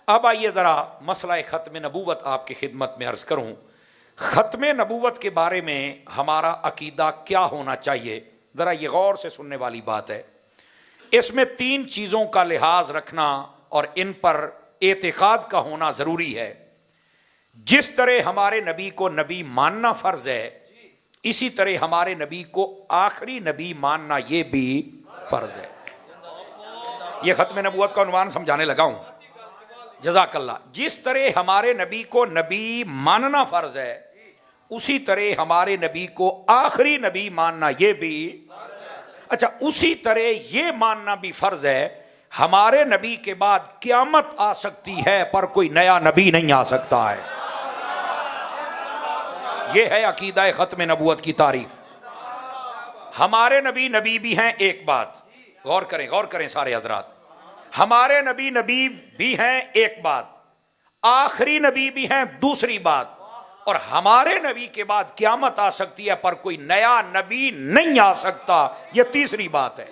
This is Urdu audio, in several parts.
اب آئیے ذرا مسئلہ ختم نبوت آپ کی خدمت میں عرض کروں. ختم نبوت کے بارے میں ہمارا عقیدہ کیا ہونا چاہیے؟ ذرا یہ غور سے سننے والی بات ہے. اس میں 3 چیزوں کا لحاظ رکھنا اور ان پر اعتقاد کا ہونا ضروری ہے. جس طرح ہمارے نبی کو نبی ماننا فرض ہے، اسی طرح ہمارے نبی کو آخری نبی ماننا یہ بھی فرض ہے. یہ ختم نبوت کا عنوان سمجھانے لگا ہوں. جزاک اللہ. جس طرح ہمارے نبی کو نبی ماننا فرض ہے، اسی طرح ہمارے نبی کو آخری نبی ماننا یہ بھی. اچھا، اسی طرح یہ ماننا بھی فرض ہے ہمارے نبی کے بعد قیامت آ سکتی ہے پر کوئی نیا نبی نہیں آ سکتا ہے. یہ ہے عقیدہ ختم نبوت کی تعریف. ہمارے نبی بھی ہیں، ایک بات غور کریں سارے حضرات. ہمارے نبی بھی ہیں، ایک بات. آخری نبی بھی ہیں، دوسری بات. اور ہمارے نبی کے بعد قیامت آ سکتی ہے پر کوئی نیا نبی نہیں آ سکتا، یہ تیسری بات ہے.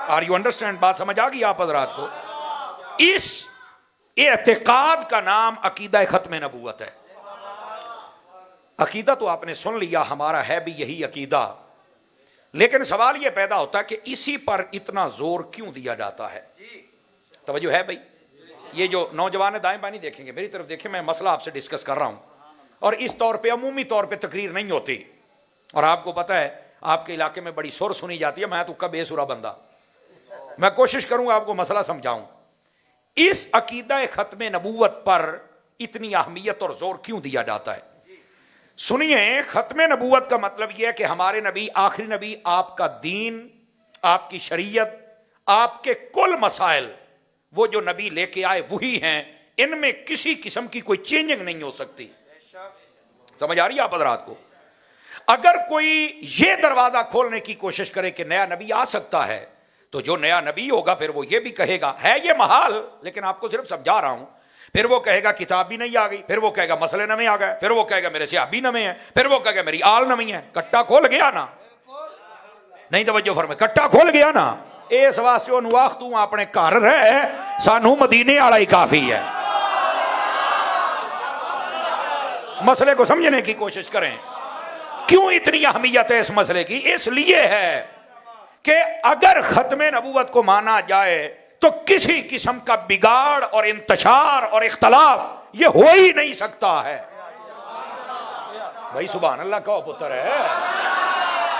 Are you understand? بات سمجھ آ گئی آپ حضرات کو؟ اس اعتقاد کا نام عقیدہ ختم نبوت ہے. عقیدہ تو آپ نے سن لیا، ہمارا ہے بھی یہی عقیدہ. لیکن سوال یہ پیدا ہوتا ہے کہ اسی پر اتنا زور کیوں دیا جاتا ہے؟ توجہ ہے بھائی؟ یہ جو نوجوان دائیں بائیں نہیں دیکھیں گے، میری طرف دیکھیں، میں مسئلہ آپ سے ڈسکس کر رہا ہوں. اور اس طور پہ عمومی طور پہ تقریر نہیں ہوتی. اور آپ کو پتہ ہے آپ کے علاقے میں بڑی سر سنی جاتی ہے. میں تو کب بے سرا بندہ، میں کوشش کروں گا آپ کو مسئلہ سمجھاؤں. اس عقیدہ ختم نبوت پر اتنی اہمیت اور زور کیوں دیا جاتا ہے؟ سنیے، ختم نبوت کا مطلب یہ ہے کہ ہمارے نبی آخری نبی، آپ کا دین، آپ کی شریعت، آپ کے کل مسائل وہ جو نبی لے کے آئے وہی ہیں. ان میں کسی قسم کی کوئی چینجنگ نہیں ہو سکتی. سمجھ آ رہی ہے آپ حضرات کو؟ اگر کوئی یہ دروازہ کھولنے کی کوشش کرے کہ نیا نبی آ سکتا ہے، تو جو نیا نبی ہوگا پھر وہ یہ بھی کہے گا، ہے یہ محال لیکن آپ کو صرف سمجھا رہا ہوں. پھر وہ کہے گا کتاب بھی نہیں آ گئی، پھر وہ کہے گا مسئلے نمے آ گئے، پھر وہ کہے گا میرے صحابی نمے ہیں، پھر وہ کہے گا میری آل نمی ہے. کٹا کھول گیا نا؟ نہیں توجہ فرمائے، کٹا کھول گیا نا؟ اس واسطے انہوں وقت تو اپنے گھر رہے، سانو مدینے والا ہی کافی ہے. مسئلے کو سمجھنے کی کوشش کریں. کیوں اتنی اہمیت ہے اس مسئلے کی؟ اس لیے ہے کہ اگر ختم نبوت کو مانا جائے تو کسی قسم کا بگاڑ اور انتشار اور اختلاف یہ ہو ہی نہیں سکتا ہے. بھائی سبحان اللہ کہو پتر ہے.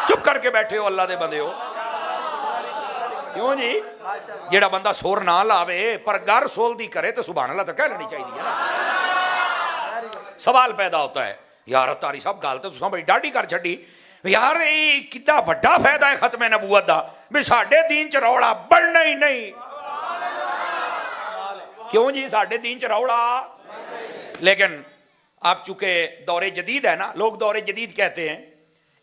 چپ کر کے بیٹھے ہو اللہ دے بندے ہو. کیوں جی؟ جیڑا بندہ سور نہ لاوے پر گر سول دی کرے تو سبحان اللہ تو کہہ لینی چاہیے نا. سوال پیدا ہوتا ہے، یار تاری صاحب گل تو تساں بڑی ڈاڈی کر چھڈی. یار یہ کڈا وڈا فائدہ ہے ختم نبوت دا، بھی ساڈے دین چ روڑا بڑھنا ہی نہیں. کیوں جی؟ ساڈے دین چ روڑا. لیکن اب چونکہ دور جدید ہے نا، لوگ دور جدید کہتے ہیں،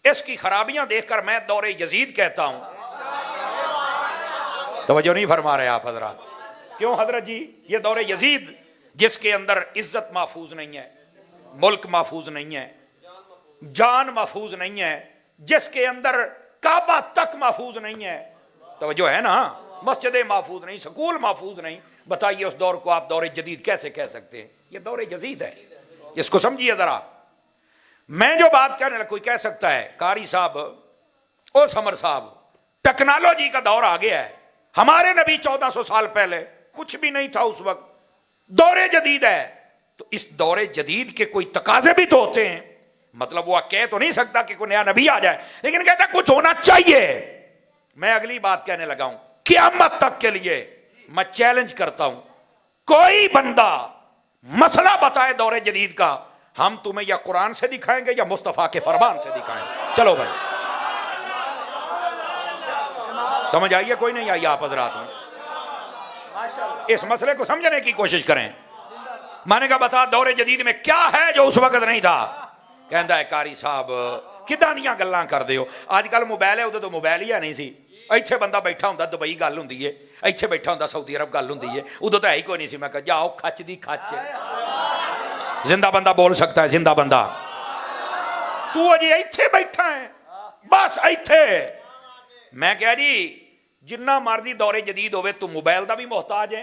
اس کی خرابیاں دیکھ کر میں دور یزید کہتا ہوں. توجہ نہیں فرما رہے آپ حضرات؟ کیوں حضرت جی؟ یہ دور یزید جس کے اندر عزت محفوظ نہیں ہے، ملک محفوظ نہیں ہے، جان محفوظ نہیں ہے، جس کے اندر کعبہ تک محفوظ نہیں ہے. توجہ ہے نا؟ مسجدیں محفوظ نہیں، سکول محفوظ نہیں. بتائیے اس دور کو آپ دور جدید کیسے کہہ سکتے ہیں؟ یہ دور جدید ہے. اس کو سمجھیے ذرا. میں جو بات کہنے لگا، کوئی کہہ سکتا ہے قاری صاحب، او سمر صاحب، ٹیکنالوجی کا دور آ گیا ہے. ہمارے نبی 1400 سال پہلے کچھ بھی نہیں تھا اس وقت، دور جدید ہے. تو اس دور جدید کے کوئی تقاضے بھی تو ہوتے ہیں. مطلب وہ کہہ تو نہیں سکتا کہ کوئی نیا نبی آ جائے، لیکن کہتا ہے کچھ ہونا چاہیے. میں اگلی بات کہنے لگا ہوں، قیامت تک کے لیے میں چیلنج کرتا ہوں، کوئی بندہ مسئلہ بتائے دور جدید کا، ہم تمہیں یا قرآن سے دکھائیں گے یا مصطفیٰ کے فرمان سے دکھائیں گے. چلو بھائی، سمجھ آئیے کوئی نہیں آئی آپ حضرات؟ اس مسئلے کو سمجھنے کی کوشش کریں. میں نے کہا بتا دور جدید میں کیا ہے جو اس وقت نہیں تھا؟ کہندا ہے قاری صاحب کداں دیاں گلاں کردے ہو، اج کل موبائل ہے، ادو تو موبائل ہی نہیں سی. ایتھے بندہ بیٹھا ہوندا دبئی گل ہوندی ہے، ایتھے بیٹھا ہوندا سعودی عرب گل ہوندی ہے، ادو تو ہے ہی کوئی نہیں سی. میں کہا جاؤ کھچ دی کھچ. زندہ بندہ بول سکتا ہے، زندہ بندہ. تو اجی ایتھے بیٹھا ہے، بس ایتھے. میں کہہ جی جنہ مرضی دور جدید ہوئے تو موبائل دا بھی محتاج ہے،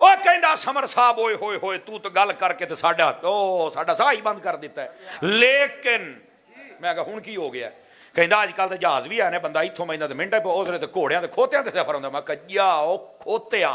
ਉਹ ਕਹਿੰਦਾ ਸਮਰ ਸਾਹਿਬ ਓਏ ਹੋਏ ਹੋਏ ਤੂੰ ਤਾਂ ਗੱਲ ਕਰਕੇ ਤੇ ਸਾਡਾ ਸਾਹ ਹੀ ਬੰਦ ਕਰ ਦਿੱਤਾ ਹੈ। ਲੇਕਿਨ ਮੈਂ ਕਿਹਾ ਹੁਣ ਕੀ ਹੋ ਗਿਆ? ਕਹਿੰਦਾ ਅੱਜ ਕੱਲ ਤਾਂ ਜਹਾਜ਼ ਵੀ ਆਏ ਨੇ, ਬੰਦਾ ਇੱਥੋਂ ਮੈਂਦਾ ਤੇ ਮਿੰਟਾਂ ਉਧਰੇ ਤੇ ਘੋੜਿਆਂ ਤੇ ਖੋਤਿਆਂ ਤੇ ਸਫ਼ਰ ਹੁੰਦਾ। ਮੈਂ ਕਿਹਾ ਜਾ ਉਹ ਖੋਤਿਆ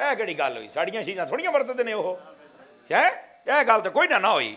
ਇਹ ਕਿਹੜੀ ਗੱਲ ਹੋਈ? ਸਾਡੀਆਂ ਚੀਜ਼ਾਂ ਥੋੜੀਆਂ ਵਰਤਦੇ ਨੇ ਉਹ ਹੈ। ਇਹ ਗੱਲ ਤਾਂ ਕੋਈ ਨਾ ਹੋਈ।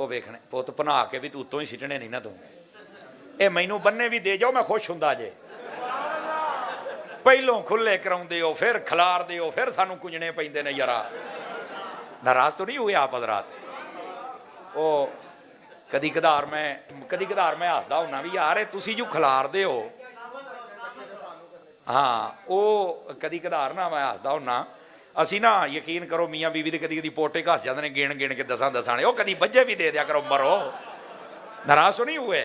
ਉਹ ਵੇਖਣੇ ਪੁੱਤ ਬਣਾ ਕੇ ਵੀ ਤੂੰ ਉੱਤੋਂ ਹੀ ਸਿੱਟਣੇ ਨਹੀਂ ਨਾ ਤੂੰ, ਇਹ ਮੈਨੂੰ ਬੰਨੇ ਵੀ ਦੇ ਜਾਓ ਮੈਂ ਖੁਸ਼ ਹੁੰਦਾ ਜੇ। ਪਹਿਲੋਂ ਖੁੱਲੇ ਕਰਾਉਂਦੇ ਹੋ ਫਿਰ ਖਿਲਾਰਦੇ ਹੋ ਫਿਰ ਸਾਨੂੰ ਕੁੰਜਣੇ ਪੈਂਦੇ ਨੇ ਯਾਰਾ। ਨਾਰਾਜ਼ ਤਾਂ ਨਹੀਂ ਹੋਏ ਆਪ ਹਜ਼ਰਾਤ? ਉਹ ਕਦੀ ਕਦਾਰ ਮੈਂ ਹੱਸਦਾ ਹੁੰਨਾ ਵੀ ਯਾਰ ਇਹ ਤੁਸੀਂ ਜੋ ਖਿਲਾਰਦੇ ਹੋ, ਹਾਂ ਉਹ ਕਦੀ ਕਦਾਰ ਨਾ ਮੈਂ ਹੱਸਦਾ ਹੁੰਨਾ। ਅਸੀਂ ਨਾ ਯਕੀਨ ਕਰੋ ਮੀਆਂ ਬੀਵੀ ਦੇ ਕਦੀ ਪੋਟੇ ਘਸ ਜਾਂਦੇ ਨੇ ਗਿਣ ਕੇ ਦਸਾਂ ਨੇ, ਉਹ ਕਦੀ ਬੱਜੇ ਵੀ ਦੇ ਦਿਆ ਕਰੋ ਮਰੋ। ਨਾਰਾਜ਼ ਤਾਂ ਨਹੀਂ ਹੋਏ?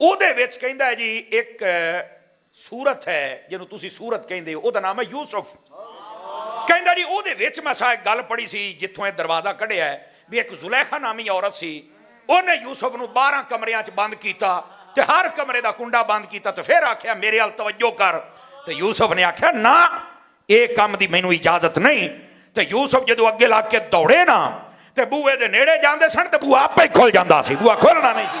ਉਹਦੇ ਵਿੱਚ ਕਹਿੰਦਾ ਹੈ ਜੀ ਇੱਕ ਸੂਰਤ ਹੈ ਜਿਹਨੂੰ ਤੁਸੀਂ ਸੂਰਤ ਕਹਿੰਦੇ ਹੋ, ਉਹਦਾ ਨਾਮ ਹੈ ਯੂਸਫ। ਕਹਿੰਦਾ ਜੀ ਉਹਦੇ ਵਿੱਚ ਮੈਂ ਸਾ ਇੱਕ ਗੱਲ ਪੜ੍ਹੀ ਸੀ ਜਿੱਥੋਂ ਇਹ ਦਰਵਾਜ਼ਾ ਕੱਢਿਆ ਵੀ ਇੱਕ ਜ਼ੁਲੈਖਾ ਨਾਮੀ ਔਰਤ ਸੀ, ਉਹਨੇ ਯੂਸਫ ਨੂੰ 12 ਕਮਰਿਆਂ 'ਚ ਬੰਦ ਕੀਤਾ ਤੇ ਹਰ ਕਮਰੇ ਦਾ ਕੁੰਡਾ ਬੰਦ ਕੀਤਾ ਤੇ ਫਿਰ ਆਖਿਆ ਮੇਰੇ ਵੱਲ ਤਵੱਜੋ ਕਰ। ਤੇ ਯੂਸਫ ਨੇ ਆਖਿਆ ਨਾ ਇਹ ਕੰਮ ਦੀ ਮੈਨੂੰ ਇਜਾਜ਼ਤ ਨਹੀਂ। ਤੇ ਯੂਸਫ ਜਦੋਂ ਅੱਗੇ ਲੱਗ ਕੇ ਦੌੜੇ ਨਾ ਤੇ ਬੂਹੇ ਦੇ ਨੇੜੇ ਜਾਂਦੇ ਸਨ ਤੇ ਬੂਹਾ ਆਪੇ ਹੀ ਖੁੱਲ ਜਾਂਦਾ ਸੀ, ਬੂਹਾ ਖੋਲਣਾ ਨਹੀਂ ਸੀ।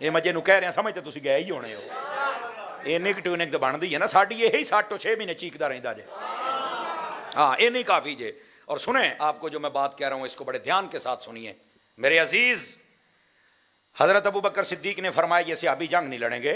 یہ میں جنوں کہہ رہا سمجھ تو تسی گئے ہی ہونے ہو. اینی کی ٹیوننگ تو بنتی ہے نا ساڈی یہی 7 تو 6 مہینے چیکدا رہندا جے. ہاں اینی کافی جے. اور سنیں آپ کو جو میں بات کہہ رہا ہوں اس کو بڑے دھیان کے ساتھ سنیے میرے عزیز. حضرت ابو بکر صدیق نے فرمایا یہ صحابی جنگ نہیں لڑیں گے.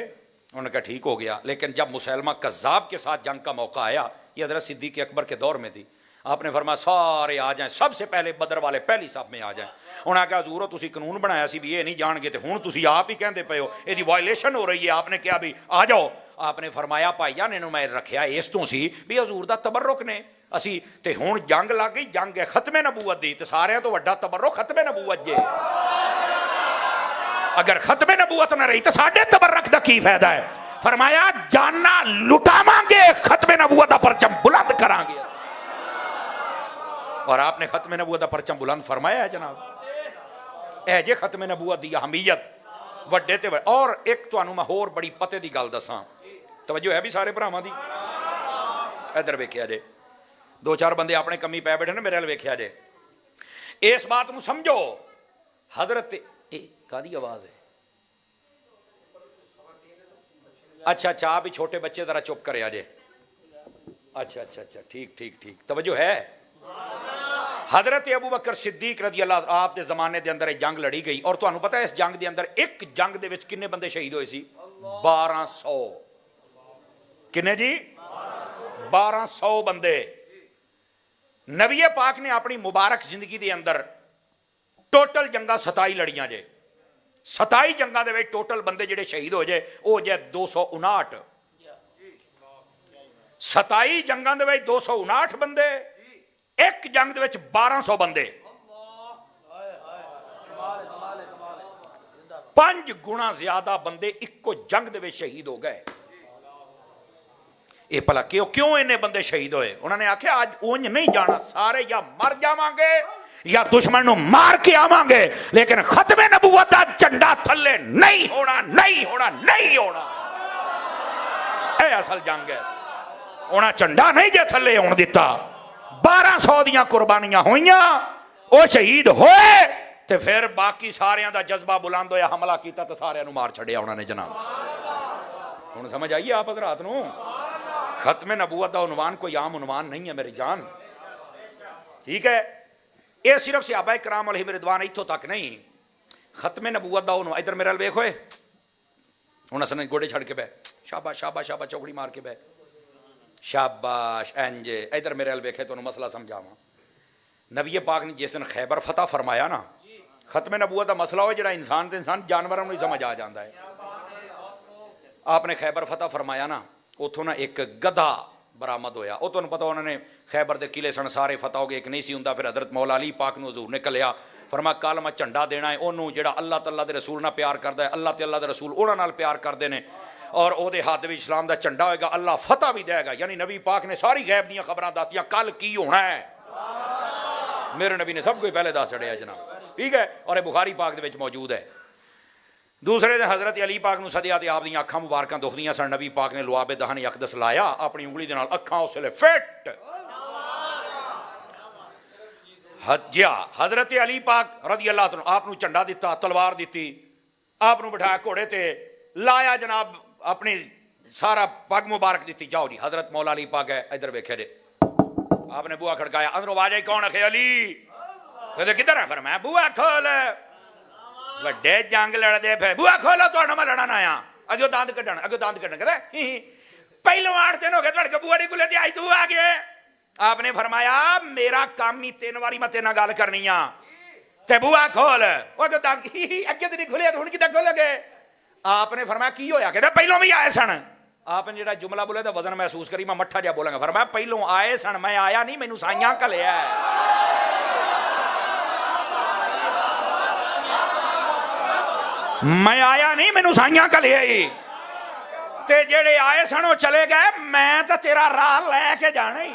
انہوں نے کہا ٹھیک ہو گیا. لیکن جب مسلمہ کذاب کے ساتھ جنگ کا موقع آیا, یہ حضرت صدیق اکبر کے دور میں تھی, آپ نے فرمایا سارے آ جائیں, سب سے پہلے بدر والے پہلی صف میں آ جائیں. انہوں نے کہا حضور تسی قانون بنایا سی بھی یہ نہیں جان گے, تو ہن تسی آپ ہی کہندے پئے ہو یہ وائلیشن ہو رہی ہے. آپ نے کہا بھی آ جاؤ. آپ نے فرمایا بھائی جان انہوں میں رکھیا اس تو سی بھی حضور دا تبرک نے اسی تے ہن جنگ لگ گئی, جنگ ہے ختم نبوت دی, تے سارے تو وڈا تبرک ختم نبوت جے. اگر ختم نبوت نہ رہی تو ساڈے تبرک دا کی فائدہ ہے. فرمایا جانا لٹاواں گے, ختم نبوت دا پرچم بلند کراں گے. اور آپ نے ختم نبوت دا پرچم بلند فرمایا ہے جناب. اے جے ختم نبوت دی اہمیت وڈے تے وڈے. اور ایک تانوں میں ہور بڑی پتے دی گل دساں, توجہ ہے بھی سارے بھراواں دی. ادھر ویکھیا جے 2-4 بندے اپنے کمی پے بیٹھے نا, میرے ال ویکھیا جے. اس بات نو سمجھو. حضرت کادی آواز ہے؟ اچھا اچھا آپ ہی چھوٹے بچے ذرا چپ کرے آجے. اچھا اچھا اچھا ٹھیک ٹھیک ٹھیک توجہ ہے. حضرت ابو بکر صدیق رضی اللہ آپ دے زمانے دے اندر ایک جنگ لڑی گئی, اور تانوں پتہ ہے اس جنگ دے اندر ایک جنگ دے وچ کنے بندے شہید ہوئے سی؟ 1200. کنے جی؟ 1200 بندے. نبی پاک نے اپنی مبارک زندگی دے اندر ٹوٹل جنگاں 27 لڑیاں جے. 27 جنگاں دے وچ ٹوٹل بندے جڑے شہید ہو جائے وہ جے 259. 27 جنگاں دے وچ 259 بندے, ایک جنگ دے وچ 1200 بندے. 5 گنا زیادہ بندے ایک کو جنگ دے وچ شہید ہو گئے. یہ پلا کیوں انہیں بندے شہید ہوئے؟ انہوں نے آکھیا آج اونج نہیں جانا, سارے یا مر جاواں گے یا دشمن نو مار کے آواں گے, لیکن ختم نبوت دا جھنڈا تھلے نہیں ہونا, نہیں ہونا, نہیں ہونا. اے اصل جنگ ہے. انہاں جھنڈا نہیں جے تھلے ہون دتا. 1200 دیاں قربانیاں ہوئیاں, او شہید ہوئے, تے پھر باقی ساریاں دا جذبہ بلند ہویا, حملہ کیتا تے سارے نو مار چھڑیا انہوں نے جناب. ہن سمجھ آئیے آپ حضرات نو؟ ختم نبوت دا عنوان کوئی عام عنوان نہیں ہے میری جان, ٹھیک ہے. یہ صرف صحابہ کرام علیہم رضوان ایتھوں تک نہیں. ختم نبوت دا عنوان ادھر میرے ال ویکھو, ہن اسنے گوڑے چھڑ کے بہ, شاباش شاباش شاباش, چوکڑی مار کے بہ, شاباش انج. ادھر میرے ال ویکھے تانوں مسئلہ سمجھاواں. نبی پاک نے جس دن خیبر فتح فرمایا نا, ختم نبوت دا مسئلہ ہو جڑا انسان تے انسان جانوراں نوں سمجھ آ جاندا ہے. آپ نے خیبر فتح فرمایا نا, اتوں نہ ایک گدھا برآمد ہویا. وہ تمہیں پتا انہوں نے خیبر دے قلعے سن سارے فتح ہو گئے, ایک نہیں سی ہوندا. پھر حضرت مولا علی پاک نو حضور نے کلیا, فرمایا کل میں جھنڈا دینا ہے انہوں جڑا اللہ تعالیٰ دے رسول نال پیار کردا ہے, اللہ تے اللہ دے رسول انہاں نال پیار کردے نے, اور او دے ہاتھ وچ اسلام دا جھنڈا ہوئے گا, اللہ فتح بھی دے گا. یعنی نبی پاک نے ساری غیب دیاں خبراں دسیاں کل کی ہونا ہے. میرے نبی نے سب کو پہلے دس چھڑیا جناب, ٹھیک ہے. اور یہ بخاری پاک دے وچ موجود ہے. دوسرے دن حضرت علی پاک نو سدیا تے آپ دیاں اکھاں مبارکاں دکھدیاں سن. نبی پاک نے لعاب دہن اقدس لایا, اپنی انگلی دے نال اکھاں اس ویلے فٹ. جیا حضرت علی پاک رضی اللہ عنہ آپ نو جھنڈا دیتا, تلوار دیتی, آپ نو بٹھایا گھوڑے تے لایا جناب, اپنی سارا پگ مبارک دیتی, جاؤ جی. حضرت مولا علی پاک ہے ادھر ویکھے جے, آپ نے بوا کھڑکایا, اندروں آواز آئی کون ہے؟ علی. کہتے کدھر ہے؟ فرمایا بوا کھول, وڈے جنگ لڑدے پے, بوا کھولو تہاڈا میں لڑن آیا. اگو دند کڈن, اگو دند کڈن. کہتے پہلو 8 دن ہو گئے تہاڈے کو بوا دی کلے تے آئی تو آ گئے. آپ نے فرمایا میرا کام ہی 3 واری میں تیرے نال گل کرنی آ, تے بوا کھول. وہ اگو دند اگے تے نہیں کھلے, ہن کداں کھولو گے؟ آپ نے فرمایا کی ہویا؟ کہتے پہلوں بھی آئے سن. آپ نے جڑا جملہ بولے تو وزن محسوس کری, میں مٹھا جا بولاں گا. فرمایا پہلوں آئے سن, میں آیا نہیں, مینوں سائیاں کلیا ہے. میں آیا نہیں, مینوں سائیاں کلیا ہی. تے جڑے آئے سن وہ چلے گئے, میں تو تیرا راہ لے کے جانا ہی.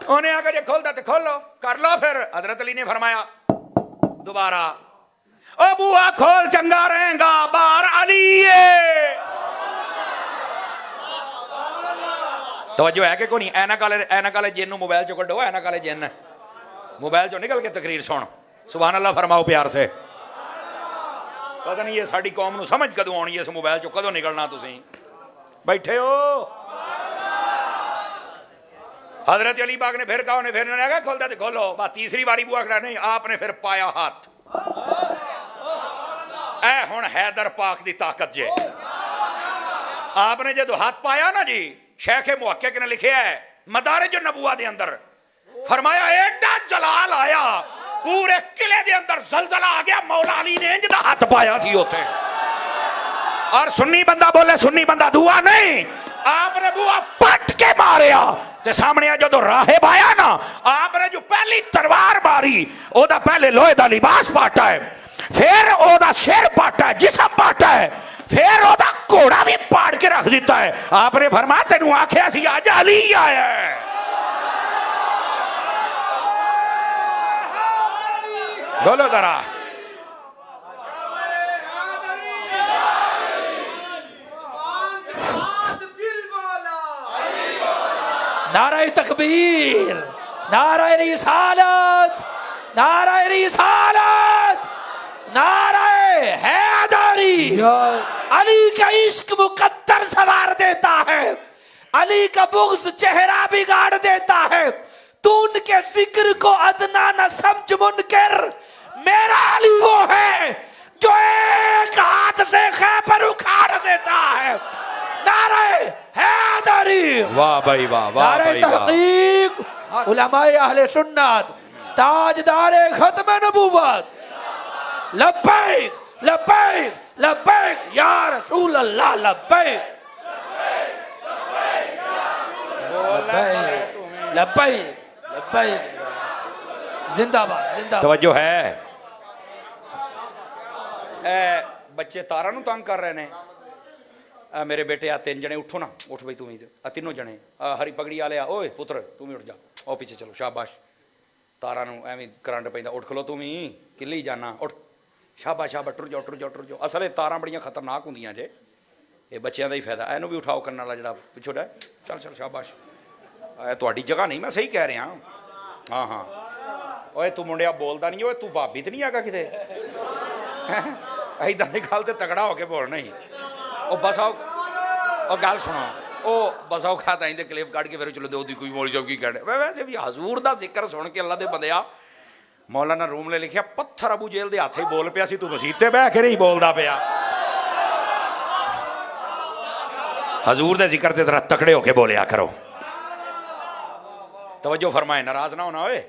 انہیں آ کے جے کھولتا تو کھولو, کر لو. پھر حضرت علی نے فرمایا دوبارہ, او بوا کھول چنگا رہے گا, بار علی ہے. توجہ ہے کہ کوئی نہیں؟ اینک والے جن موبائل چو کڈو, اینک والے جن موبائل چو نکل کے تقریر سن. سبحان اللہ فرماؤ پیار سے. پتہ نہیں یہ ساری قوم نو سمجھ کدوں آنی ہے اس موبائل چو کدوں نکلنا تسی بیٹھے ہو حضرت علی پاک نے پھر کہا انہیں پھر نے کہا کھولتا تو کھولو بات تیسری باری بوا کھڑا نہیں آپ نے پھر پایا ہاتھ اے ہن حیدر پاک دی طاقت جے آپ نے جدو ہاتھ پایا نا جی شیخ محقق نے لکھیا ہے مدارج النبوہ دے اندر فرمایا ایڈا جلال آیا پورے قلعے دے اندر زلزلہ آ گیا مولا علی نے انج دا ہاتھ پایا تھی ہوتے اور سنی بندہ بولے سنی بندہ دعا نہیں آپ نے بوا پٹ کے ماریا تے سامنے جدو راہب آیا نا آپ نے جو پہلی تلوار ماری او دا پہلے لوہے دا لباس پاٹا ہے پھر او دا سر پاٹا ہے جسم پاٹا ہے پھر او دا کوڑا بھی پاڑ کے رکھ دیتا ہے آپ نے فرمایا تینوں آنکھیں سی آج علی آیا ہے بولو ذرا نعرہ تکبیر نعرہ رسالت نعرہ رسالت نعرہ حیدری علی کا عشق مقدر سوار دیتا ہے علی کا بغض چہرہ بگاڑ دیتا ہے تو ان کے ذکر کو ادنا نہ سمجھ منکر میرا علی وہ ہے جو ایک ہاتھ سے خیبر اکھاڑ دیتا ہے نعرہ حیدری واہ بھائی واہ واہ نعرہ بھائی واہ تحقیق علماء اہل سنت تاجدار ختم نبوت لبیک لبیک لبیک یا رسول اللہ لبیک لبیک لبیک لبیک زندہ باد زندہ باد توجہ ہے اے بچے تارا نو تنگ کر رہے نے میرے بیٹے آ تین جنے اٹھو نا اٹھ بھائی تم تینوں جنے ہری پگڑی والے اوئے پتر تم ہی اٹھ جا او پیچھے چلو شاباش تارا نو ایویں کرنٹ پیندا اٹھ کھلو تم ہی کلی جانا اٹھ شاباش شاباش ٹر جاؤ ٹر جاؤ ٹر جاؤ اصل تاراں بڑیاں خطرناک ہوندیاں جے یہ بچیاں دا ہی فائدہ اینو بھی اٹھاؤ کرن والا جڑا پچھو ڈے چل چل شاباش تہاڈی جگہ نہیں میں صحیح کہہ رہا ہاں ہاں اوئے تو منڈیا بولدا نہیں اوئے تو بھابی تے نہیں آگا کتے ایداں دی گل تے تگڑا ہو کے بولنا ہی او بس آؤ او گل سنو او بس آؤ کھاتا ہی کلپ کٹ کے پھر چلو دو دی کوئی مول جو کی کہنے ویسے بھی حضور دا ذکر سن کے اللہ دے بندیا مولانا روم نے لکھیا پتھر ابو جیل دے ہاتھ ہی بول پیا سی تو مسیت تے بیٹھ کے نہیں بولدا پیا حضور دے ذکر تے ذرا تکڑے ہو کے بولیا کرو توجہ فرمائے ناراض نہ ہونا ہوئے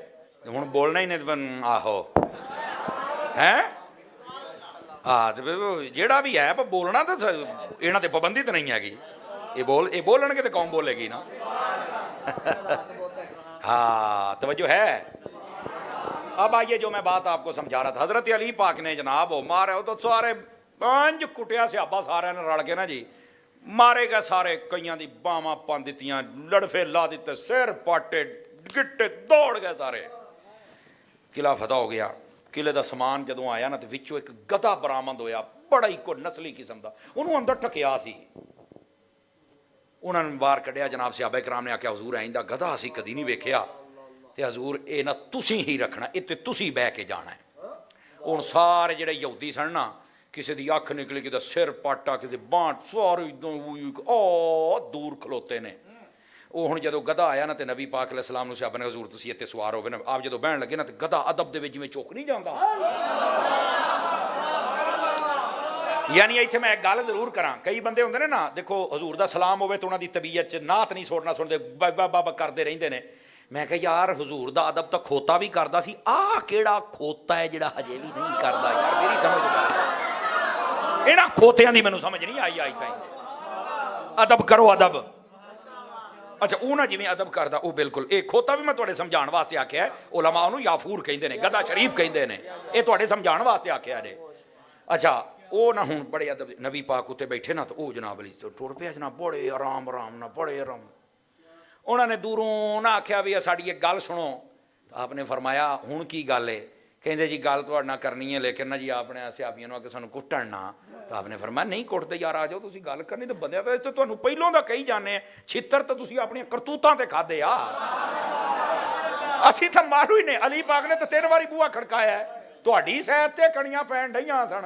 ہن بولنا ہی نہیں آہو ہیں ہاں جیڑا بھی ہے بولنا تو یہاں تے پابندی تو نہیں ہے یہ بولن گے تو قوم بولے گی نا ہاں توجہ ہے اب آئیے جو میں بات آپ کو سمجھا رہا تھا حضرت علی پاک نے جناب وہ مارے ہو تو سارے پانچ کٹیا سیابا سارے نے رل کے نا جی مارے گئے سارے کئیاں دی باواں پن دتیاں لڑفے لا دیتے سر پاٹے گٹے دوڑ گئے سارے قلعہ فتح ہو گیا قلعے دا سامان جدوں آیا نا تو وچوں ایک گدھا برآمد ہویا بڑا ہی کو نسلی قسم دا انہوں اندر ٹکیا سی انہوں نے باہر کڈیا جناب صحابہ کرام نے آکھیا حضور آئندہ گدھا اسی کدی نہیں ویکھیا تے حضور اے نہ تسی ہی رکھنا اے تے تسی بہ کے جانا ہے ہن سارے جڑے یہودی سن نا کسی دی اکھ نکلی کسی دا سر پاٹا کسی بانٹ سارے دور کھلوتے نے وہ ہن جدو گدھا آیا نا تے نبی پاک علیہ السلام نے صحابہ نے حضور تسی اتنے سوار ہوئے نا آپ جدو بہن لگے نا تے گدھا ادب دے وچ جویں چوک نہیں جاندا یعنی ایتھے میں ایک گل ضرور کراں کئی بندے ہوندے نے نا دیکھو حضور دا سلام ہوئے تو انہاں دی طبیعت چ نعت نہیں سوڑنا سنتے بابا بابا کردے رہندے نے میں کہ یار حضور دا ادب تو کھوتا بھی کردا سی آ کیڑا کھوتا ہے جڑا ہجے بھی نہیں کردا یار میری سمجھ انہاں کھوتیاں دی مینوں سمجھ نہیں آئی تائیں ادب کرو ادب اچھا اونا جی میں ادب کردا او بالکل اے کھوتا بھی میں تواڈے سمجھان واسطے آکھیا ہے علماء اونوں یافور کہندے نے گدھا شریف کہندے نے اے تواڈے سمجھان واسطے آکھیا جے اچھا او نہ ہن بڑے ادب نبی پاک تے بیٹھے نا تو او جناب علی ٹر پیا جناب بڑے آرام آرام نہ بڑے آرام انہوں نے دوروں نہ آکھیا بھی ساڈی ایک گل سنو آپ نے فرمایا ہن کی گل ہے کہندے جی گل تواڈے نال کرنی ہے لیکن نا جی اپنے صحابیاں نوں کہ سانوں کٹن نہ تو آپ نے فرمایا نہیں کٹتے یار آ جاؤ تسی گل کرنی تو بندے تو تانوں پہلوں دا کہی جانے چھتر تو تسی اپنی کرتوتاں تے کھادے آ اسی تے مارو ہی نے علی پاک نے تو 3 واری بوہا کھڑکایا ہے تہاڈی صحت تے کڑیاں پین ڈیاں سن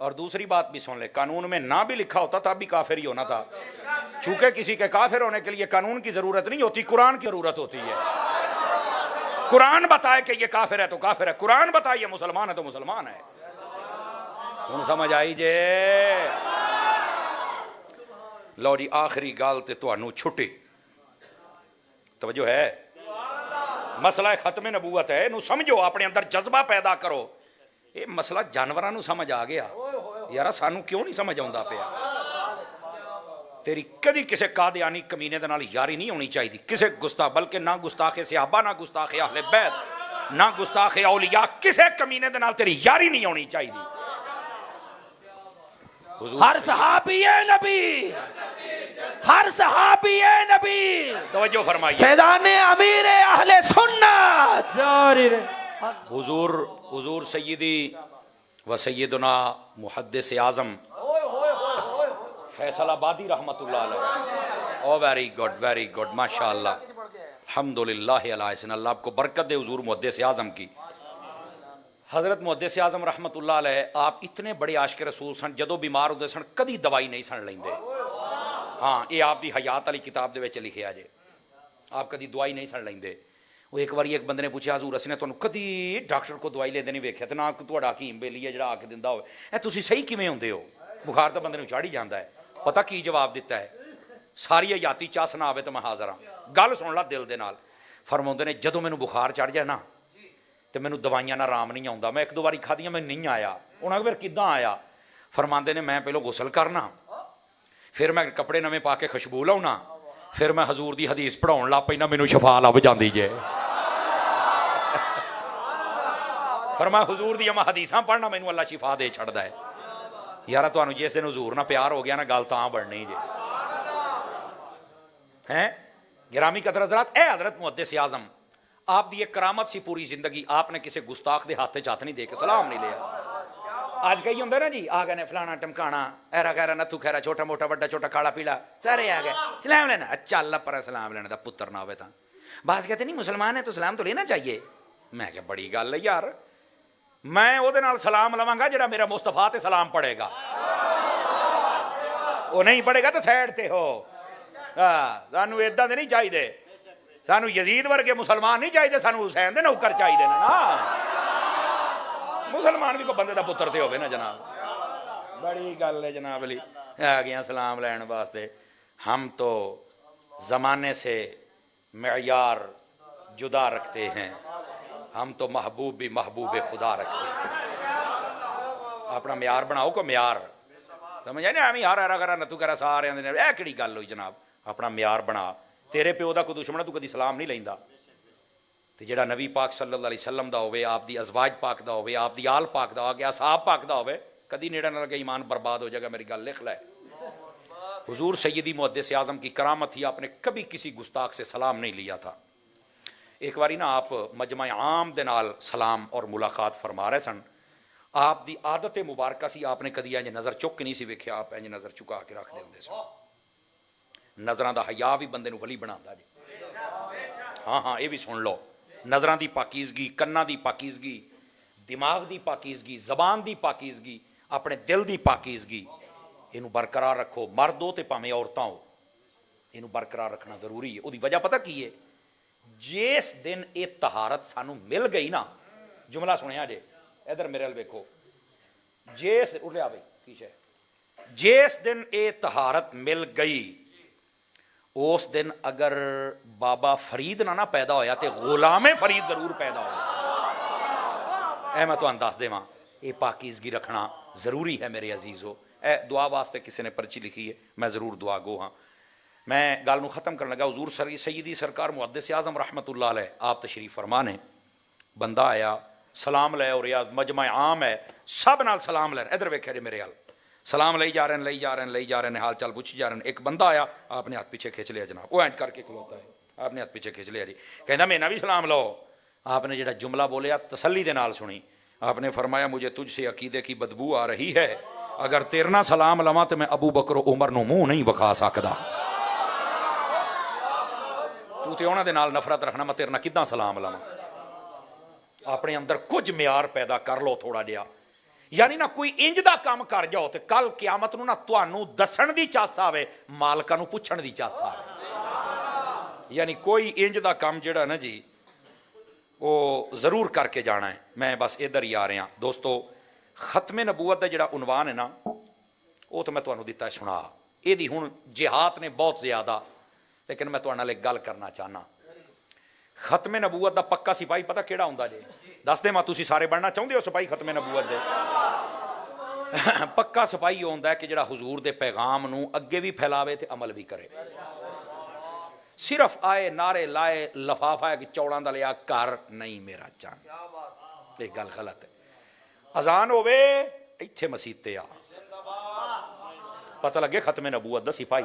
اور دوسری بات بھی سن لے, قانون میں نہ بھی لکھا ہوتا تب بھی کافر ہی ہونا تھا. چونکہ کسی کے کافر ہونے کے لیے قانون کی ضرورت نہیں ہوتی, قرآن کی ضرورت ہوتی ہے. قرآن بتائے کہ یہ کافر ہے تو کافر ہے, قرآن بتائے یہ مسلمان ہے تو مسلمان ہے. تم سمجھ آئی جے؟ لو جی آخری گال تے تانوں چھٹی توجہ ہے. مسئلہ ختم نبوت ہے, نو سمجھو, اپنے اندر جذبہ پیدا کرو. یہ مسئلہ جانوراں نو سمجھ آ گیا یارا, سانو کیوں نہیں سمجھ آਉਂਦਾ پیا. تیری کدی کسے قادیانی کمینے دے نال یاری نہیں ہونی چاہیے, کسے گستاخ, بلکہ نہ گستاخ صحابہ, نہ گستاخ اہل بیت, نہ گستاخ اولیاء, کسے کمینے دے نال تیری یاری نہیں ہونی چاہیے. ہر صحابی نبی, ہر صحابی نبی توجہ فرمائیے. فیضان امیر اہل سنت جاری رہے. حضور سیدی و سیدنا محدث اعظم فیصل آبادی رحمت اللہ علیہ. او ویری گڈ ماشاءاللہ, الحمدللہ علیہ سن. اللہ آپ کو برکت دے حضور محدث اعظم کی. حضرت محدث اعظم رحمت اللہ علیہ آپ اتنے بڑے عاشق رسول سن, جدو بیمار ہوتے سن کدی دوائی نہیں سن لیندے. ہاں یہ آپ دی حیات والی کتاب دے وچ لکھیا جے, آپ کدی دوائی نہیں سن لیندے. وہ ایک باری ایک بندے نے پوچھا حضور اسی نے تانوں کدی ڈاکٹر کو دوائی لیندے نہیں ویکھیا, تے نہ تہاڈا حکیم بیلی ہے جڑا آ کے دیندا ہوے, اے تسی صحیح کیویں ہوندے ہو؟ بخار تو بندے نوں چڑھ ہی جاندا ہے. پتہ کی جواب دیتا ہے؟ ساری حیاتی چاس نہ آوے تے میں حاضر ہاں, گل سن لا دل دے نال. فرماؤندے نے جدوں مینوں بخار چڑھ جائے نا تے مینوں دوائیاں نال آرام نہیں آوندا. میں ایک دو واری کھادیاں میں نہیں آیا. انہاں پھر کداں آیا؟ فرماندے نے میں پہلو غسل کرنا, پھر میں کپڑے نویں پا کے خوشبو لاؤنا, پھر میں حضور دی حدیث پڑھاؤن لگ پینا, مینوں شفا لب جاندی جے. فرمایا حضور دی اما حدیثاں پڑھنا مینوں اللہ شفا دے چھڑدا ہے. یارا تانوں جس دن حضور نہ پیار ہو گیا نا گل تاں بڑھنی جے. ہیں گرامی قدر حضرات, اے حضرت محدث اعظم آپ دی ایک کرامت سی پوری زندگی, آپ نے کسی گستاخ دے ہاتھ ہاتھ نہیں دے کے سلام نہیں لیا. آج کئی ہوندے نا جی, آ گئے نے فلانا ٹمکانا, ایرا خیرا نتھو خیرا, چھوٹا موٹا بڑا چھوٹا کالا پیلا, سارے آ گئے سلام لینا. اچھا اللہ پر سلام لینے دا پتر نہ ہوئے تھا. بعض کہتے نہیں مسلمان ہے تو سلام تو لینا چاہیے. میں کہ بڑی گل ہے یار, میں او دے نال سلام لواں گا جڑا میرا مصطفیٰ تے سلام پڑھے گا. وہ نہیں پڑھے گا تو سائڈ تے ہو. سانو ایداں دے نہیں چاہیے, سانو یزید ورگے مسلمان نہیں چاہیے, سانو حسین دے نوکر چاہیے نا. مسلمان بھی کو بندے دا پتر تے ہوئے نا جناب. بڑی گل ہے جناب علی, آ گیا سلام لین واسطے. ہم تو زمانے سے معیار جدا رکھتے ہیں, ہم تو محبوب بھی محبوب خدا رکھتے ہیں. اپنا معیار بناؤ کو معیار, سمجھ آئے نا, ہمیں ہر ہرا کرا نتو کرا سارے آندے نے, اے کیڑی گل ہوئی جناب. اپنا معیار بنا. تیرے پیو دا کوئی دشمن تو کدی سلام نہیں لیندا, تے جڑا نبی پاک صلی اللہ علیہ وسلم دا ہوئے, آپ دی ازواج پاک دا ہوئے, آپ دی آل پاک دا ہوئے, اصحاب پاک دا ہوئے, کدی نیڑے نہ لگے ایمان برباد ہو جائے گا. میری گل لکھ لے. حضور سیدی محدث اعظم کی کرامت تھی, آپ نے کبھی کسی گستاخ سے سلام نہیں لیا تھا. ایک باری نا آپ مجمع عام دے نال سلام اور ملاقات فرما رہے سن. آپ دی عادت مبارکہ سی, آپ نے کدی انج نظر چک نہیں سی ویکھیا, آپ انج نظر چکا کے رکھ دے ہوندے سن. نظراں دا حیا بھی بندے نوں ولی بناوندا جی. ہاں یہ بھی سن لو, نظراں دی پاکیزگی, کناں دی پاکیزگی, دماغ دی پاکیزگی, زبان دی پاکیزگی, اپنے دل دی پاکیزگی, اینو برقرار رکھو. مرد ہو تے پاویں عورتاں ہو, اینو برقرار رکھنا ضروری ہے. اودی وجہ پتہ کی ہے؟ جس دن یہ طہارت سانو مل گئی نا, جملہ سنیا جے, ادھر میرے ال ویکھو, جس اٹھیا بھائی پیچھے, جس دن یہ طہارت مل گئی اس دن اگر بابا فرید نہ پیدا ہویا تے غلام فرید ضرور پیدا ہو. اے میں تہانوں دس دیواں, یہ پاکیزگی رکھنا ضروری ہے میرے عزیزو. اے دعا واسطے کسی نے پرچی لکھی ہے, میں ضرور دعا گو ہاں. میں گل نو ختم کرنے لگا. حضور سیدی سرکار محدث اعظم رحمت اللہ علیہ آپ تشریف فرما نے. بندہ آیا سلام لے, اور یا مجمع عام ہے, سب نال سلام لے. ادھر ویکھیا جی میرے حال, سلام لئی جا رہے ہیں, حال چال پوچھی جا رہے ہیں. ایک بندہ آیا, آپ نے ہاتھ پیچھے کھینچ لیا جناب, وہ اینج کر کے کھلوتا ہے, آپ نے ہاتھ پیچھے کھینچ لیا جی, کہنا میں نہ بھی سلام لو. آپ نے جڑا جملہ بولیا تسلی دے نال سنی. آپ نے فرمایا مجھے تجھ سے عقیدے کی بدبو آ رہی ہے, اگر تیرے نال سلام لواں تو میں ابو بکر و عمر نو منہ نہیں وکھا سکدا. تو تے انہاں دے نال نفرت رکھنا, میں تیرے نال کداں سلام لواں؟ اپنے اندر کچھ معیار پیدا کر لو تھوڑا جہا. یعنی نہ کوئی انج دا کام کر جاؤ تے کل قیامت نو نہ تانوں دسن دی چاس آوے مالکاں نو پوچھن دی چاس آوے. یعنی کوئی انج دا کام جڑا نا جی وہ ضرور کر کے جانا ہے. میں بس ادھر ہی آ رہا دوستو. ختم نبوت دا جڑا عنوان ہے نا وہ تو میں تانوں دیتا ہے سنا. یہ دی ہن جہاد نے بہت زیادہ, لیکن میں تہاڈے نال ایک گل کرنا چاہنا. ختم نبوت دا پکا سپاہی پتہ کیڑا ہوندا جی؟ دس دے ماں تسی سارے بننا چاہندے ہو سپاہی ختم نبوت دے؟ پکا سپاہی ہوندا ہے کہ جڑا حضور دے پیغام نو اگے بھی پھیلاوے تے عمل بھی کرے. صرف آئے نعرے لائے لفافہ کہ چوڑاں دا لیا کر نہیں میرا چان, یہ گل غلط ہے. اذان ہوے ایتھے مسجد تے آ, پتہ لگے ختم نبوت دا سپاہی.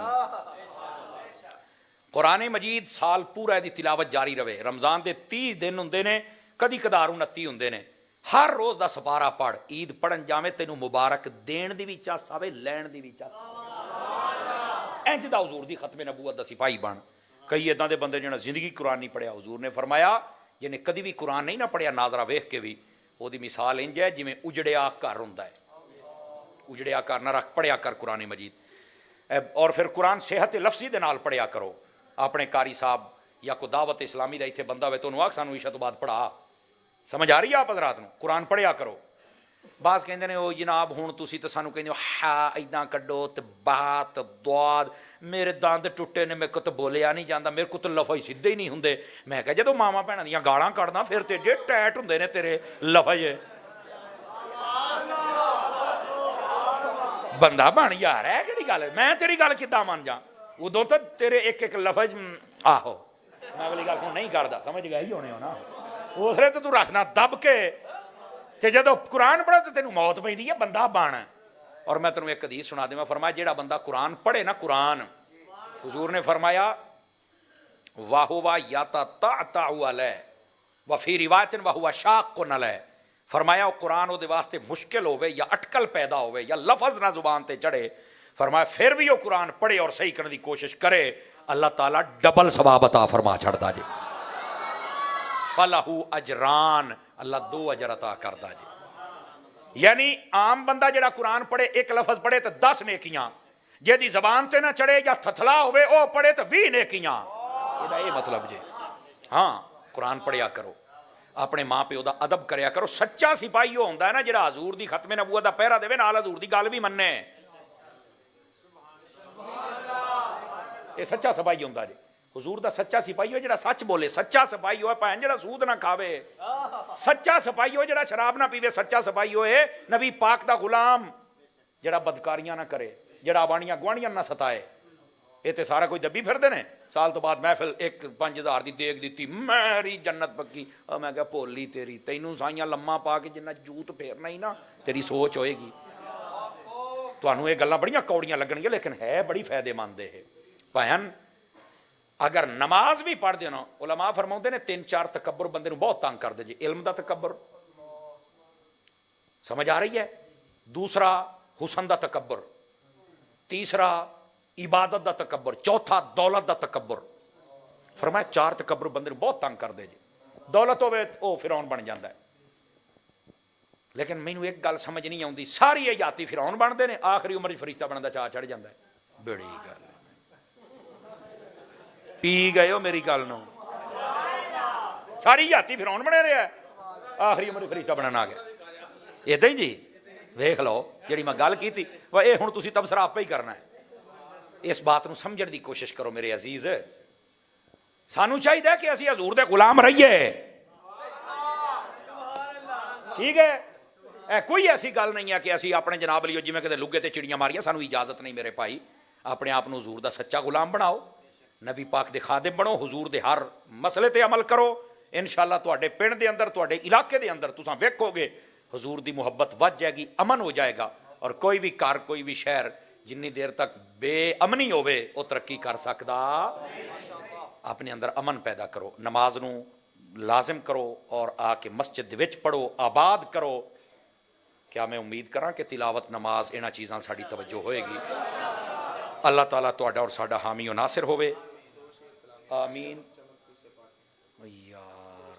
قرآن مجید سال پورا دی تلاوت جاری رہے. رمضان دے 30 دن ہوندے نے, کدی کدار 29 ہوندے نے. ہر روز دا سپارہ پڑھ, عید پڑھن جاویں تینوں مبارک دین دی بھی چاس آوے لین دی بھی چاس. انج دا حضور دی ختم نبوت دا سپاہی بن. کئی اداں دے بندے جنہاں زندگی قرآن نہیں پڑھیا, حضور نے فرمایا جنہیں کدی بھی قرآن نہیں نہ پڑھیا ناظرہ ویکھ کے بھی وہ دی مثال انج ہے جویں اجڑیا گھر ہوندا ہے. اجڑیا گھر نہ رکھ, پڑھیا کر قرآن مجید. اور پھر قرآن صحت لفظی دے نال پڑھیا کرو. اپنے قاری صاحب یا کوئی دعوت اسلامی دا ایتھے بندہ ہوئے تو انہوں آکھ سانو عشاء تو بعد پڑھا. سمجھ آ رہی ہے آپ حضرات نو؟ قرآن پڑھیا کرو. بعض کہندے نے او جناب ہن تسی تے سانو کہندے ہو ہا ایداں کڈو تے بات دعاد, میرے دند ٹوٹے نے, میرے کو تو بولیا نہیں جاندا, میرے کو تو لفظ سیدھے ہی نہیں ہوندے. میں کہا جدوں ماواں بھیناں دیاں گالاں کڈدا پھر تے جے ٹیٹ ہوندے نے تیرے لفظ. بندہ بن یار ہے کیڑی گل ہے, میں تیری گل کداں من جاں؟ ادوں تو تیرے ایک ایک لفظ آہو میں والی گل ہوں نہیں کردا, سمجھ گئے ہی ہونے ہو نا. اسلے تو رکھنا دب کے تے جدو قرآن پڑھا تو تینوں موت پیندی ہے, بندہ بن. اور میں تینوں ایک حدیث سنا دیں, فرمایا جیڑا بندہ قرآن پڑھے نا قرآن, حضور نے فرمایا واہوا یتتعتع علیہ وفی روایت وہو شاق علیہ. فرمایا قرآن وہ دے واسطے مشکل ہوئے یا اٹکل پیدا ہوئے یا لفظ نہ زبان تے چڑھے, فرمایا پھر بھی وہ قرآن پڑھے اور صحیح کرنے دی کوشش کرے, اللہ تعالیٰ ڈبل ثواب عطا فرما چھڑدا جی. فلہ اجران, اللہ 2 اجر عطا کردا جی. یعنی عام بندہ جڑا قرآن پڑھے ایک لفظ پڑھے تو 10 نیکیاں, جیدی زبان تے نہ چڑھے یا تھتلا ہوئے او پڑھے تو 20 نیکیاں. یہ مطلب جی. ہاں قرآن پڑھیا کرو, اپنے ماں پیو دا ادب کریا کرو. سچا سپاہی وہ ہوندا ہے نا جڑا حضور دی ختم نبوت دا پہرا دے نال حضور دی گل بھی مننے. یہ سچا سپاہی ہوندا جی. حضور دا سچا سپاہی ہو جڑا سچ بولے, سچا سپاہی ہوئے بھین جڑا سود نہ کھاوے, سچا سپاہی ہو جڑا شراب نہ پیوے, سچا سپاہی ہوئے نبی پاک دا غلام جڑا بدکاریاں نہ کرے, جڑا بانیاں گوانیاں نہ ستائے. یہ تے سارا کوئی دبی پھردے نے. سال تو بعد محفل ایک 5000 دی دیگ دیتی, میری جنت پکی. میں کہا بھولی تیری, تینوں سائیاں لمحہ پا کے جنہ جوت پھیرنا ہی نا تیری سوچ ہوئے گی. تانوں یہ گلاں بڑیاں کوڑیاں لگن گے لیکن ہے بڑی فائدے مند ہے. بہن اگر نماز بھی پڑھ دینا, علماء فرماؤندے نے 3-4 تکبر بندے نو بہت تنگ کر دے جی. علم دا تکبر, سمجھ آ رہی ہے؟ دوسرا حسن دا تکبر, تیسرا عبادت دا تکبر, چوتھا دولت دا تکبر. فرمایا 4 تکبر بندے نو بہت تنگ کر دے جی. دولت ہوے او فرعون بن جاندا ہے. لیکن مینوں ایک گل سمجھ نہیں آوندی, ساری حیاتی فرعون بنتے ہیں, آخری عمر فرشتہ بننے دا چاہ چڑھ جاندا ہے. بڑی گل پی گئے ہو میری گل نو. ساری حیاتی فرعون بنے رہا ہے, آخری عمر فرشتہ بننا آ گیا. اداں ہی جی ویکھ لو جڑی میں گل کیتی اے ہن تسی تبصرہ آپ ہی کرنا ہے. اس بات نو سمجھن دی کوشش کرو میرے عزیز. سانو چاہیے کہ اسی حضور دے غلام رہیے, ٹھیک ہے؟ کوئی ایسی گل نہیں ہے کہ اسی اپنے جناب لیو جویں کدے لگے تے چڑیاں ماریاں, سانو اجازت نہیں میرے بھائی. اپنے آپ نو حضور دا سچا غلام بناؤ, نبی پاک دے خادم بنو, حضور دے ہر مسئلے تے عمل کرو. انشاءاللہ تواڈے پنڈ دے اندر, تواڈے علاقے دے اندر تساں ویکھو گے حضور دی محبت ود جائے گی, امن ہو جائے گا. اور کوئی بھی کار, کوئی بھی شہر جنی دیر تک بے امنی ہوئے وہ ترقی کر سکدا. اپنے اندر امن پیدا کرو, نماز نو لازم کرو اور آ کے مسجد دے وچ پڑھو, آباد کرو. کیا میں امید کراں کہ تلاوت نماز انہاں چیزاں ساڈی توجہ ہوئے گی. اللہ تعالیٰ تہاڈا اور ساڈا حامی و ناصر ہوئے. آمین. یار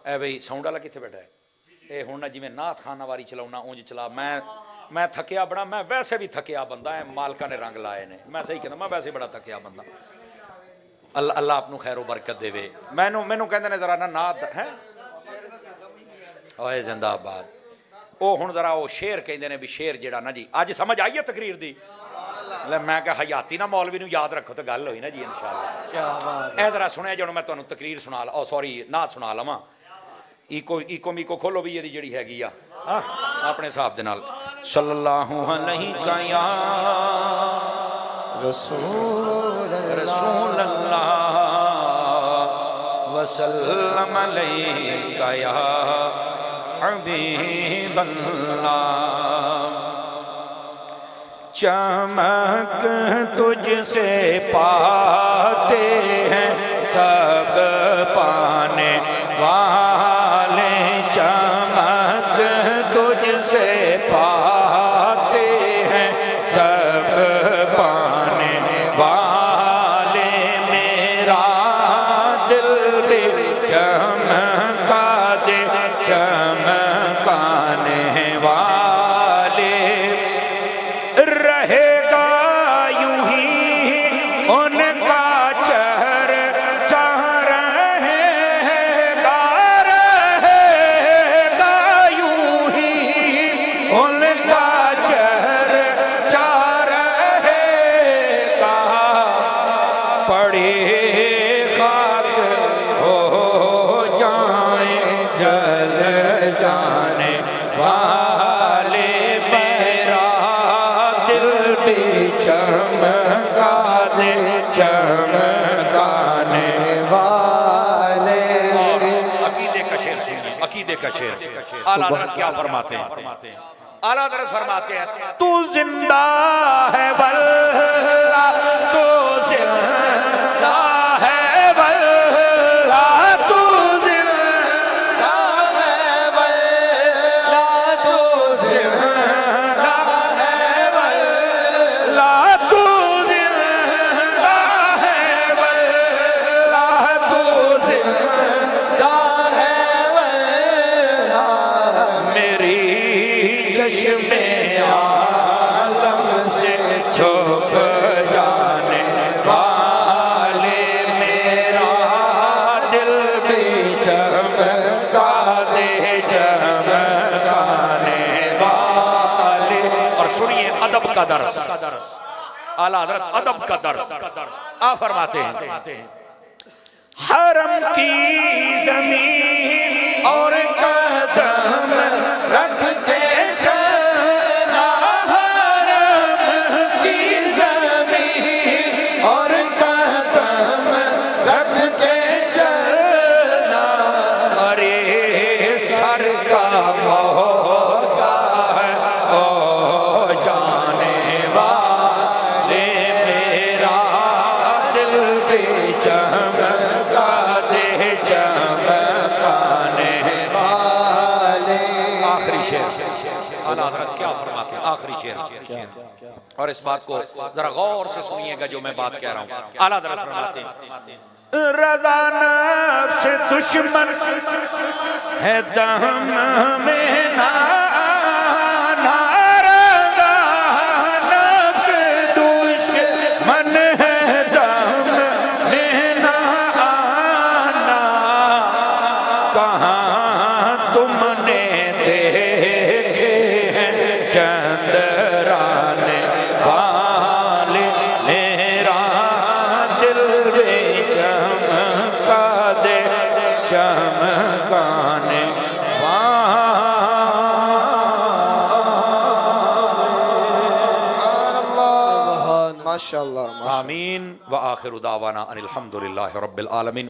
اے بھئی ساؤنڈ والا کتنے بیٹھا ہے اے ہن نہ جویں نعت خانہ واری چلاؤنا اونج چلا میں تھکیا بڑا میں ویسے بھی تھکیا بندہ ہے مالکا نے رنگ لائے نے میں صحیح کہنا میں ویسے بڑا تھکیا بندہ اللہ آپ نو خیر و برکت دے وے مینوں کہندے نے ذرا نعت ہے اوئے زندہ آباد او ہن ذرا او شعر کہندے نے بھی شعر جڑا نا جی اج سمجھ آئی ہے تقریر دی لے میں کہ حیاتی نا مولوی نو یاد رکھو تو گل ہوئی نا جی انشاءاللہ کیا بات اے ذرا سنیا جن میں تانوں تقریر سنا او سوری نعت سنا لواں ایکو میکو کھولو بھی یہ جڑی ہے گیا اپنے صاحب دے نال صلی اللہ علیہ یا رسول اللہ وسلم علیہ یا حبیب اللہ چمک تجھ سے پاتے ہیں سب پانے والے چمک تجھ سے پاتے ہیں سب پانے والے میرا دل بھی چمکا دے چمکانے والے رہے گا یوں ہی ان کا چہر چاہ رہے گا یوں ہی ان کا چہر چاہ رہے گا پڑے خاک ہو جائیں جل جانے والے چمکا دے چمکانے والے عقیدے کا شعر سنیے عقیدے کا شعر اعلیٰ حضرت کیا فرماتے ہیں اعلیٰ حضرت فرماتے ہیں تو زندہ ہے واللہ تو زندہ ہے واللہ تو زندہ ہے واللہ تو زندہ ہے واللہ تو زندہ ہے واللہ تو زندہ ہے واللہ میری چشم عالم سے چھپ جانے والے میرا دل بھی چمکا دے چمکانے والے اور سنیے ادب کا درس اعلیٰ حضرت ادب کا درس آپ فرماتے ہیں حرم کی زمین اور قدم رکھ کے چلنا حرم کی زمین اور قدم رکھ کے چلنا ارے سر کا موقع ہے او جانے والے میرا دل بھی چمکا دے چمکانے والے آخری شعر اعلیٰ حضرت کیا فرماتے ہیں آخری شعر اور اس بات کو ذرا غور سے سنیے گا جو میں بات کہہ رہا ہوں اعلیٰ حضرت فرماتے ہیں رضا نفس دشمن ہے دم میں نہ رضا نفس دشمن ہے دم میں نہ آنا کہاں تم نے دیکھے ہیں چندرانے والے میرا دل بھی چمکا دے چمکانے ماشاءاللہ آمین وآخر دعوانا ان الحمدللہ رب العالمین